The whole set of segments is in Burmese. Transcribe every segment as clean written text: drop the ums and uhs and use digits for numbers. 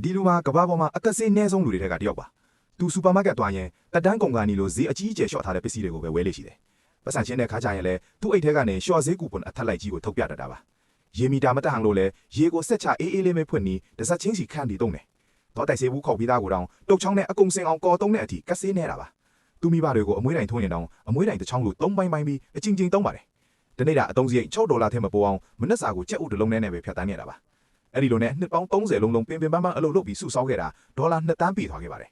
ဒီလိုမှာကဘာပေါ်မှာအသက်ဆေးနည်းဆုံးလူတွေထက်ကတယောက်ပါသူစူပါမားကတ်သွားရင်တက်တန်းကုန်ကနေလို့ဈေးအကြီးအကျယ်လျှော့ထားတဲ့ပစ္စည်းတွေကိုပဲဝယ်လေ့ရှိတယ်ပတ်စံချင်းတဲ့ခါကျရင်လည်းသူ့အိတ်ထဲကနေလျှော့ဈေးကူပွန်အထက်လိုက်ကြီးကိုထုတ်ပြတတ်တာပါရေမီတာမတက်ဟန်လို့လဲရေကိုဆက်ချအေးအေးလေးပဲဖွင့်ပြီးတစ်စက်ချင်းစီခန့်တီးတုံးတယ်တော့တိုက်ဆေးဘူးခေါက်ပြီးသားကိုတောင်တုတ်ချောင်းနဲ့အကုံစင်အောင်ကော်တုံးတဲ့အထိကတ်ဆေးနေတာပါသူမိဘတွေကိုအမွေးတိုင်ထုံးရင်တောင်အမွေးတိုင်တစ်ချောင်းလို့၃ပိုင်းပြီးအချင်းချင်းတုံးပါတယ်ဒီနေ့ကအတုံးစရိတ်$6ထဲမပိုအောင်မနက်စာကိုကြက်ဥတစ်လုံးနဲ့ပဲဖြတ်တန်းနေတာပါအဲ့ဒီလိုနဲ့နှစ်ပေါင်း30လုံးလုံးပင်ပင်ပန်းပန်းအလုပ်လုပ်ပြီးစုဆောင်းခဲ့တာ$2သန်းပေးသွားခဲ့ပါတယ်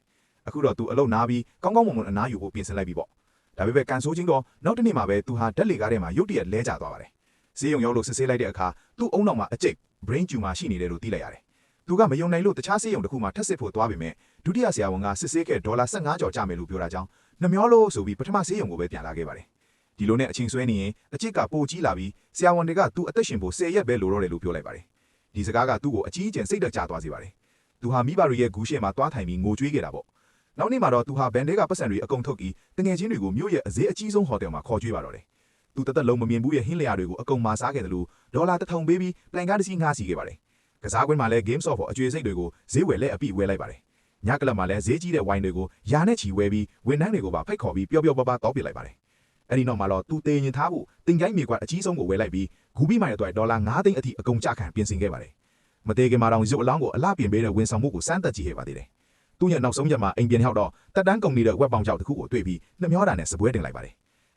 အခုတော့သူအလုပ်နာပြီးကောင်းကောင်းမွန်မွန်အနားယူဖို့ပြင်ဆင်လိုက်ပြီပေါ့ဒါပေမဲ့ကန်ဆိုးချင်းတော့နောက်တစ်နေ့မှာပဲသူဟာဓာတ်လေကားထဲမှာရုတ်တရက်လဲကျသွားပါတယ်ဈေးရုံရောက်လို့စစ်ဆေးလိုက်တဲ့အခါသူ့အုံနောက်မှာအကျိတ် brain tumor ရှိနေတယ်လို့သိလိုက်ရတယ်သူကမယုံနိုင်လို့တခြားဆေးရုံတစ်ခုမှာထပ်စစ်ဖို့သွားပေမဲ့ဒုတိယဆရာဝန်ကစစ်ဆေးခဲ့$15ကျော်ကျမယ်လို့ပြောတာကြောင့်နှမျောလို့ဆိုပြီးပထမဆေးရုံကိုပဲပြန်လာခဲ့ပါတယ်ဒီလိုနဲ့အချိန်ဆွဲနေရင်အကျစ်ကပိုကြီးလာပြီးဆရာဝန်တွေကသူ့အသက်ရှင်ဖို့10ရက်ပဲလိုတော့တယ်လို့ပြောလိုက်ပါတယ်ဒီစကားကသူ့ကိုအကြီးအကျယ်စိတ်တက်ကြသွားစေပါတယ်သူဟာမိဘတွေရဲ့ဂူးရှေ့မှာတွားထိုင်ပြီးငိုကြွေးခဲ့တာပေါ့နောက်နေ့မှာတော့သူဟာဘန်ဒဲကပတ်စံတွေအကုန်ထုတ်ပြီးတငယ်ချင်းတွေကိုမြို့ရဲ့အဈေးအကြီးဆုံးဟိုတယ်မှာခေါ်ကြွေးပါတော့တယ်သူတသက်လုံးမမြင်ဘူးရဲ့ဟင်းလျာတွေကိုအကုန်မာစားခဲ့တယ်လို့$1,000ပေးပြီးပလန်ကားတစ်စီးငှားစီခဲ့ပါတယ်ကစားကွင်းမှာလည်း game soft အကျွေးစိတ်တွေကိုဈေးဝယ်လက်အပိဝယ်လိုက်ပါတယ်ညကလပ်မှာလည်းဈေးကြီးတဲ့ဝိုင်းတွေကိုယာနဲ့ချီဝယ်ပြီးဝန်ထမ်းတွေကိုပါဖိတ်ခေါ်ပြီးပျော်ပျော်ပါပါတောက်ပစ်လိုက်ပါတယ်အဲ့ဒီနောက်မှာတော့သူတေရင်ထားဖို့တင်ကြိုင်းမြေကွက်အကြီးဆုံးကိုဝယ်လိုက်ပြီးဂူပြီးမိုင်အတွက်$5သိန်းအထိအကုန်ကျခံပြင်ဆင်ခဲ့ပါတယ်မသေးခင်မှာတော့ရုပ်အလောင်းကိုအလှပြင်ပေးတဲ့ဝန်ဆောင်မှုကိုစမ်းသပ်ကြည့်ခဲ့ပါသေးတယ်သူ့ရဲ့နောက်ဆုံးရက်မှာအိမ်ပြန်ရောက်တော့တက်တန်းကုန်နေတဲ့ဝက်ပေါင်ချောက်တစ်ခုကိုတွေ့ပြီးနှမျောတာနဲ့စပွဲတင်လိုက်ပါတယ်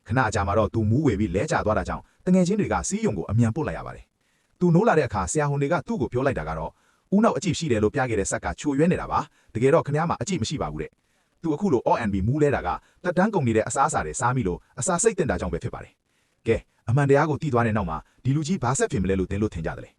ခဏအကြာမှာတော့သူမူးဝေပြီးလဲကျသွားတာကြောင့်တငယ်ချင်းတွေကစီးရုံကိုအမြန်ပို့လိုက်ရပါတယ်သူနိုးလာတဲ့အခါဆရာဝန်တွေကသူ့ကိုပြောလိုက်တာကတော့ဦးနောက်အကြည့်ရှိတယ်လို့ပြခဲ့တဲ့ဆက်ကချိုရွဲနေတာပါတကယ်တော့ခင်ဗျားမှာအကြည့်မရှိပါဘူးတဲ့သူအခုလို R&B မူးလဲတာကတက်တန်းကုန်နေတဲ့အစားအစာတွေစားမိလို့အစာစိတ်တင်တာကြောင့်ပဲဖြစ်ပါတယ်ကဲအမှန်တရားကိုသိသွားတဲ့နောက်မှာဒီလူကြီးဘာဆက်ဖြစ်မလဲလို့သင်လို့ထင်ကြတယ်